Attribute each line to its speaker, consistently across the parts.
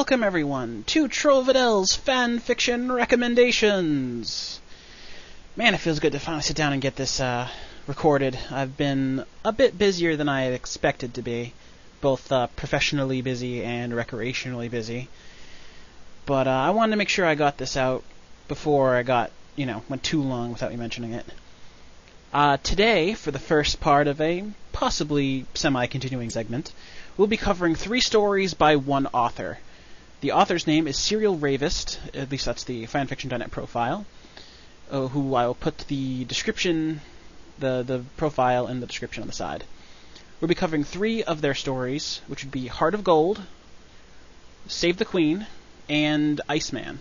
Speaker 1: welcome everyone to TrowaVidel's Fanfiction Recommendations! Man, it feels good to finally sit down and get this recorded. I've been a bit busier than I had expected to be, both professionally busy and recreationally busy. But I wanted to make sure I got this out before I went too long without me mentioning it. Today, for the first part of a possibly semi-continuing segment, we'll be covering 3 stories by one author. The author's name is SerialRavist, at least that's the fanfiction.net profile, who I will put the description, the profile in the description on the side. We'll be covering 3 of their stories, which would be Heart of Gold, Save the Queen, and Iceman.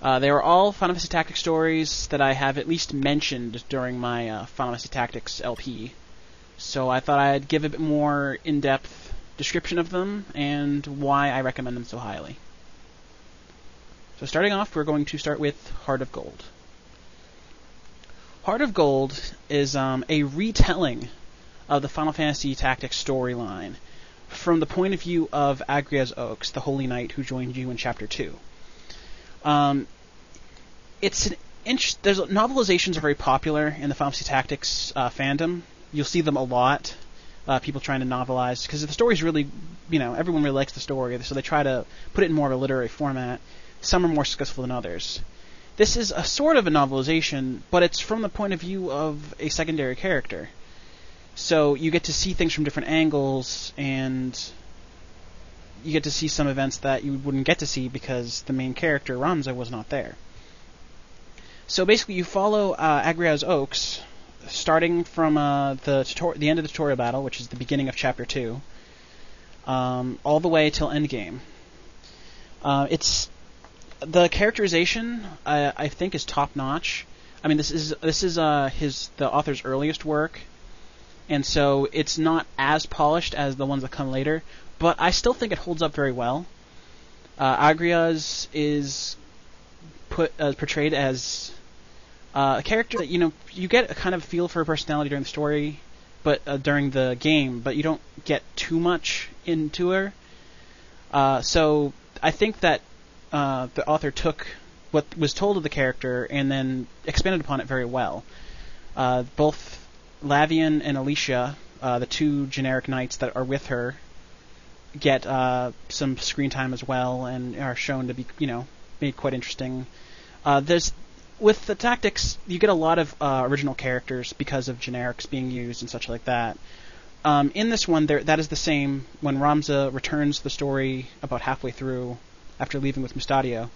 Speaker 1: They are all Final Fantasy Tactics stories that I have at least mentioned during my Final Fantasy Tactics LP. So I thought I'd give a bit more in-depth description of them and why I recommend them so highly. So starting off, we're going to start with Heart of Gold. Heart of Gold is a retelling of the Final Fantasy Tactics storyline from the point of view of Agria's Oaks, the Holy Knight who joined you in Chapter 2. Novelizations are very popular in the Final Fantasy Tactics fandom. You'll see them a lot. People trying to novelize, because the story's really, everyone really likes the story, so they try to put it in more of a literary format. Some are more successful than others. This is a sort of a novelization, but it's from the point of view of a secondary character. So you get to see things from different angles, and you get to see some events that you wouldn't get to see because the main character, Ramza, was not there. So basically you follow Agria's Oaks, starting from the end of the tutorial battle, which is the beginning of Chapter 2, all the way till Endgame. The characterization, I think, is top-notch. I mean, this is the author's earliest work, and so it's not as polished as the ones that come later, but I still think it holds up very well. Agria's is portrayed as a character that, you get a kind of feel for her personality during the story, but during the game, but you don't get too much into her. So I think that the author took what was told of the character and then expanded upon it very well. Both Lavian and Alicia, the 2 generic knights that are with her, get some screen time as well and are shown to be, made quite interesting. With the tactics, you get a lot of original characters because of generics being used and such like that. In this one, that is the same. When Ramza returns the story about halfway through, after leaving with Mustadio,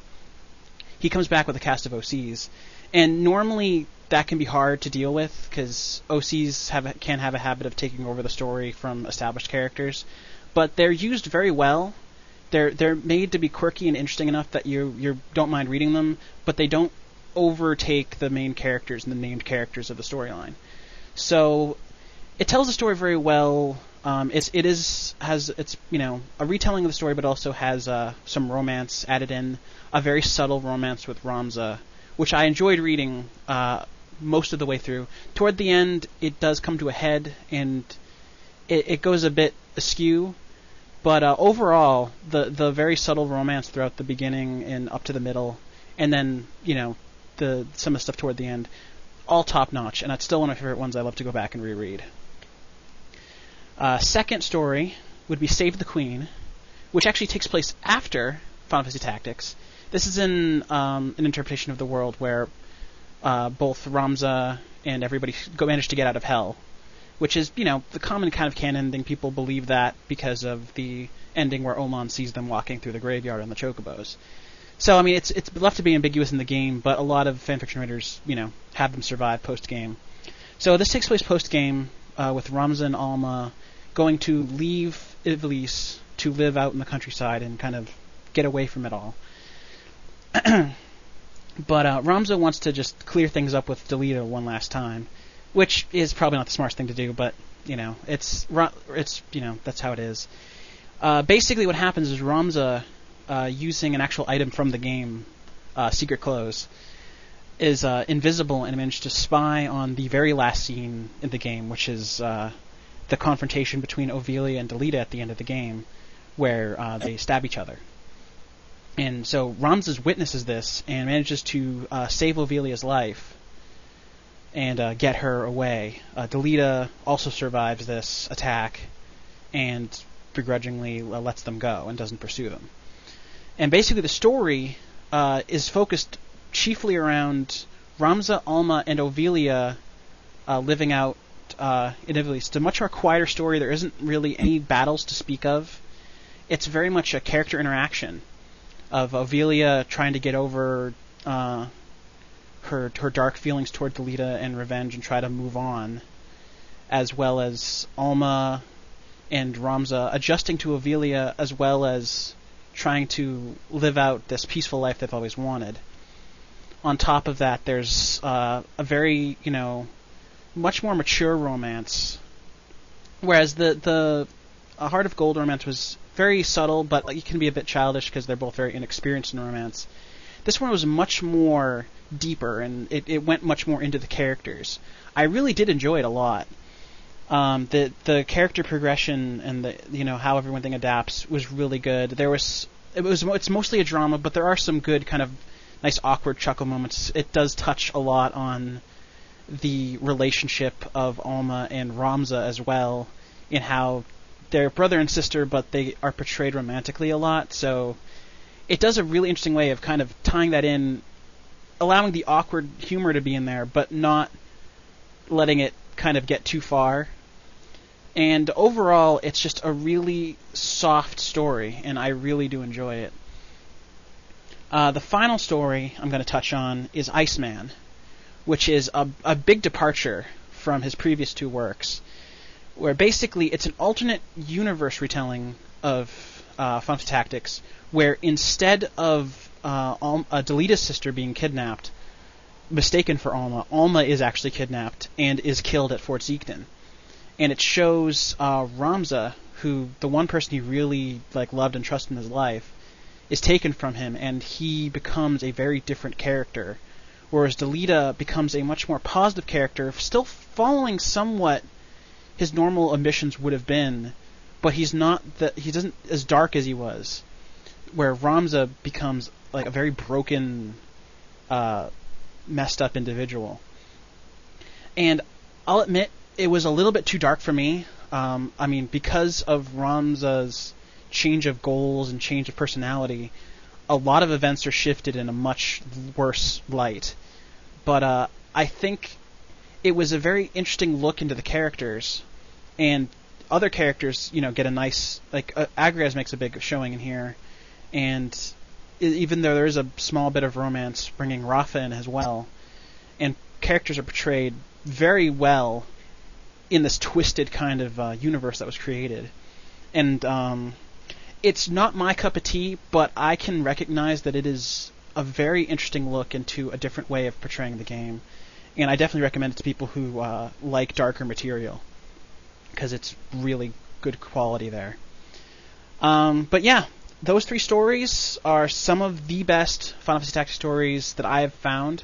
Speaker 1: he comes back with a cast of OCs. And normally that can be hard to deal with, because OCs can have a habit of taking over the story from established characters. But they're used very well. They're made to be quirky and interesting enough that you don't mind reading them, but they don't overtake the main characters and the named characters of the storyline. So it tells the story very well. It's a retelling of the story, but also has some romance added in, a very subtle romance with Ramza, which I enjoyed reading most of the way through. Toward the end, it does come to a head, and it goes a bit askew. But overall, the very subtle romance throughout the beginning and up to the middle, and then some of the stuff toward the end, all top notch, and it's still one of my favorite ones I love to go back and reread. Second story would be Save the Queen, which actually takes place after Final Fantasy Tactics. This is an interpretation of the world where both Ramza and everybody manage to get out of hell, which is, the common kind of canon ending. People believe that because of the ending where Oman sees them walking through the graveyard on the chocobos. So, I mean, it's left to be ambiguous in the game, but a lot of fanfiction writers, have them survive post-game. So this takes place post-game with Ramza and Alma going to leave Ivlis to live out in the countryside and kind of get away from it all. But Ramza wants to just clear things up with Delita one last time, which is probably not the smartest thing to do, but, it's that's how it is. Basically what happens is Ramza, using an actual item from the game, Secret Clothes, is invisible and managed to spy on the very last scene in the game, which is the confrontation between Ovelia and Delita at the end of the game, where they stab each other. And so Ramses witnesses this and manages to save Ophelia's life and get her away. Delita also survives this attack and begrudgingly lets them go and doesn't pursue them. And basically the story is focused chiefly around Ramza, Alma, and Ophelia living out in Italy. It's a much more quieter story. There isn't really any battles to speak of. It's very much a character interaction of Ophelia trying to get over her dark feelings toward Delita and revenge and try to move on, as well as Alma and Ramza adjusting to Ophelia, as well as trying to live out this peaceful life they've always wanted. On top of that, there's a very, much more mature romance, whereas the Heart of Gold romance was very subtle, but it can be a bit childish because they're both very inexperienced in romance. This one was much more deeper, and it went much more into the characters. I really did enjoy it a lot. The character progression and the how everything adapts was really good. It's mostly a drama, but there are some good kind of nice awkward chuckle moments. It does touch a lot on the relationship of Alma and Ramza as well, in how they're brother and sister, but they are portrayed romantically a lot. So it does a really interesting way of kind of tying that in, allowing the awkward humor to be in there, but not letting it kind of get too far. And overall, it's just a really soft story, and I really do enjoy it. The final story I'm going to touch on is Iceman, which is a big departure from his previous two works, where basically it's an alternate universe retelling of Final Fantasy Tactics, where instead of Delita's sister being kidnapped, mistaken for Alma, Alma is actually kidnapped and is killed at Fort Zeekden. And it shows Ramza, who the one person he really loved and trusted in his life, is taken from him, and he becomes a very different character, whereas Delita becomes a much more positive character, still following somewhat his normal ambitions would have been, but he doesn't as dark as he was, where Ramza becomes a very broken, messed up individual. And I'll admit, it was a little bit too dark for me. Because of Ramza's change of goals and change of personality, a lot of events are shifted in a much worse light. But I think it was a very interesting look into the characters, and other characters, get a nice, Agrias makes a big showing in here, and even though there is a small bit of romance, bringing Rafa in as well, and characters are portrayed very well in this twisted kind of universe that was created. And it's not my cup of tea, but I can recognize that it is a very interesting look into a different way of portraying the game. And I definitely recommend it to people who like darker material, because it's really good quality there. But yeah, those three stories are some of the best Final Fantasy Tactics stories that I have found,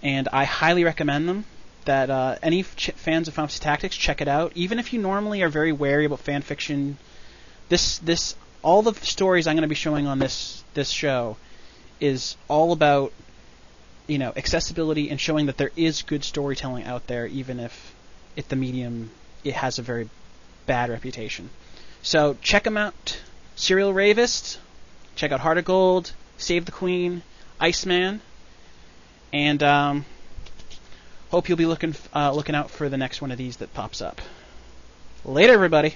Speaker 1: and I highly recommend them. That any fans of Final Fantasy Tactics, check it out. Even if you normally are very wary about fanfiction, all the stories I'm going to be showing on this show is all about accessibility and showing that there is good storytelling out there, even if the medium it has a very bad reputation. So check them out. SerialRavist, check out Heart of Gold, Save the Queen, Iceman, and hope you'll be looking out for the next one of these that pops up. Later, everybody.